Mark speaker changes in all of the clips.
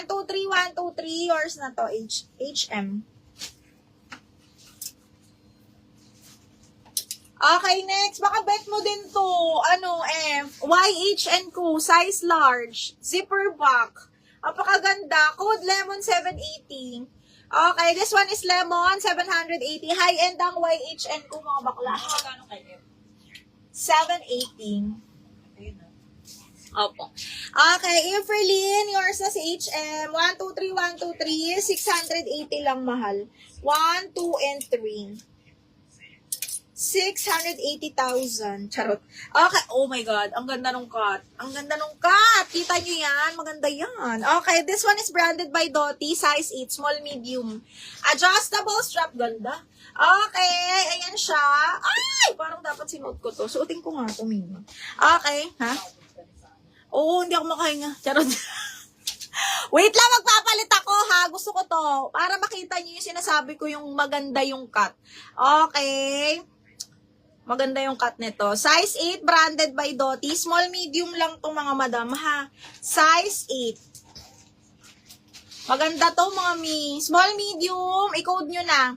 Speaker 1: 1, 2, 3, 1, 2, 3. Yours na to, HM. Okay, next. Baka bet mo din to. YHN ko, size large, zipper back. Apakaganda. Code Lemon 780. Okay, this one is Lemon 780. High-end ang YHN ko, mga bakla.
Speaker 2: Magkano kayo?
Speaker 1: 780.
Speaker 2: Ayun na.
Speaker 1: Opo. Okay, Everlyn, yours na si HM. 1, 2, 3, 1, 2, 3. 680 lang mahal. 1, 2, and 3. 680,000. Charot. Okay. Oh my God. Ang ganda nung cut. Ang ganda nung cut. Kita nyo yan. Maganda yan. Okay. This one is branded by Doty. Size 8. Small, medium. Adjustable strap. Ganda. Okay. Ayan siya. Ay! Parang dapat sinuot ko to. Suotin ko nga ito, Mima. Okay. Ha? Oo, hindi ako makahinga. Charot. Wait lang, magpapalit ako ha. Gusto ko to. Para makita nyo yung sinasabi ko yung maganda yung cut. Okay. Maganda yung cut nito. Size 8, branded by Doty. Small, medium lang tong mga madam, ha. Size 8. Maganda to, mga mi. Small, medium, i-code nyo na.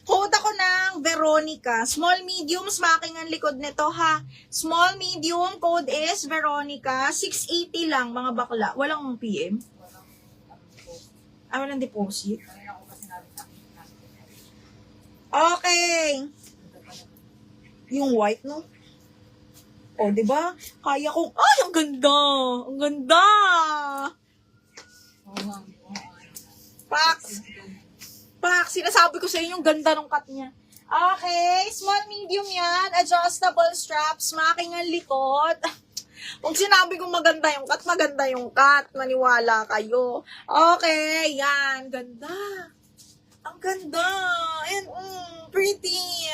Speaker 1: Code ako ng Veronica. Small, medium, smacking ang likod nito, ha. Small, medium, code is Veronica. 680 lang, mga bakla. Walang PM. Walang deposit. Okay. Yung white, no? O, diba? Kaya kong, ay, ang ganda! Ang ganda! Pax! Pax! Sinasabi ko sa inyo yung ganda ng cut niya. Okay, small, medium yan. Adjustable straps. Smacking ang likod. Kung sinabi kong maganda yung cut, maganda yung cut. Maniwala kayo. Okay, yan. Ganda. Ang ganda. And, pretty.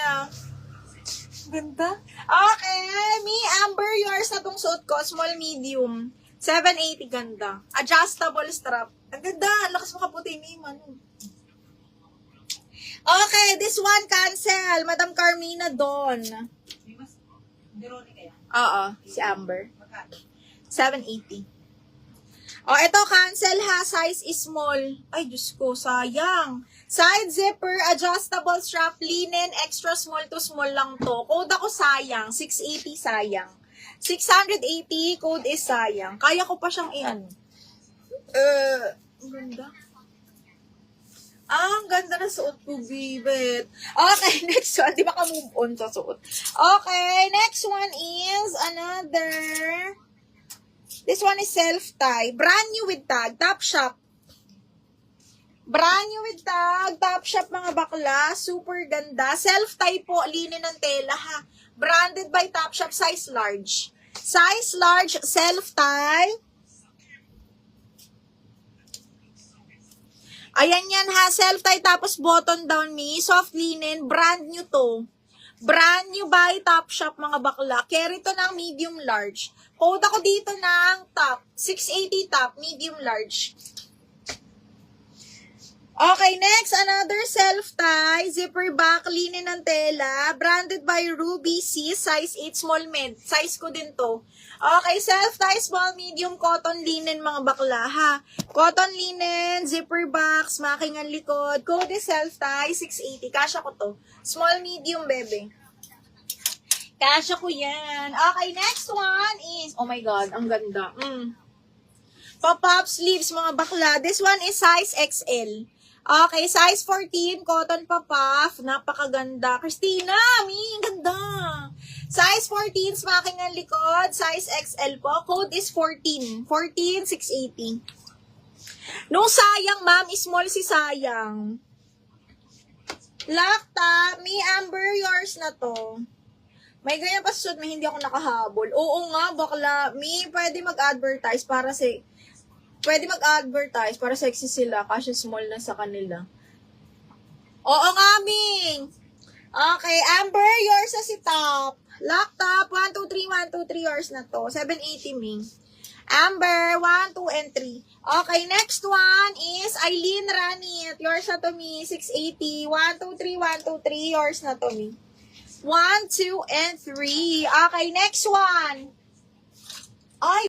Speaker 1: Ganda. Okay. Me, Amber, yours na tong suot ko. Small, medium. 780, ganda. Adjustable strap. Ang ganda. Lakas makaputi ni Iman. Okay, this one, cancel. Madam Carmina Don.
Speaker 2: Veronica yan.
Speaker 1: Oo, si Amber.
Speaker 2: Magkano?
Speaker 1: 780. Oh, ito, cancel ha. Size is small. Ay, Diyos ko, sayang. Side zipper, adjustable strap, linen, extra small to small lang to. Code ako sayang. 680 sayang. 680, code is sayang. Kaya ko pa siyang iyan. Ang ganda. Ang ganda na suot ko, bibet. Okay, next one. Di ba ka-move on sa suot? Okay, next one is another. This one is self-tie. Brand new with tag. Top shop. Brand new with tag. Top shop, mga bakla. Super ganda. Self-tie po. Linen ng tela, ha. Branded by Top Shop. Size large. Size large. Self-tie. Ayan yan, ha. Self-tie tapos button down me. Soft linen. Brand new to. Brand new by Top Shop, mga bakla. Carry to ng medium large. Code ako dito ng top. 680 top, medium large. Okay, next. Another self-tie. Zipper back, linen ng tela. Branded by Ruby C. Size 8, small med. Size ko din to. Okay, self-tie, small, medium, cotton linen, mga bakla, ha. Cotton linen, zipper back, smacking ang likod. Code is self-tie, 680. Kasha ko to. Small, medium, bebe. Kasha ko yan. Okay, next one is, oh my God, ang ganda. Pop-up sleeves, mga bakla. This one is size XL. Okay, size 14, cotton pop-up. Napakaganda. Christina, ang ganda. Size 14, smacking ang likod. Size XL po. Code is 14. 14, 680. Nung sayang, ma'am, small si sayang. Lakta, me, Amber, yours na to. May ganyan pa susunod, may hindi ako nakahabol. Oo nga, bakla. Me, pwede mag-advertise para sexy sila kasi small na sa kanila. Oo nga, Ming. Okay, Amber, yours na si Top. Lock Top, 1, 2, 3, 1, 2, 3, yours na to. 780, Ming. Amber, 1, 2, and 3. Okay, next one is Eileen Ranit. Yours na to, me. 680. 1, 2, 3, 1, 2, 3. Yours na to, me. 1, 2, and 3. Okay, next one. Ay,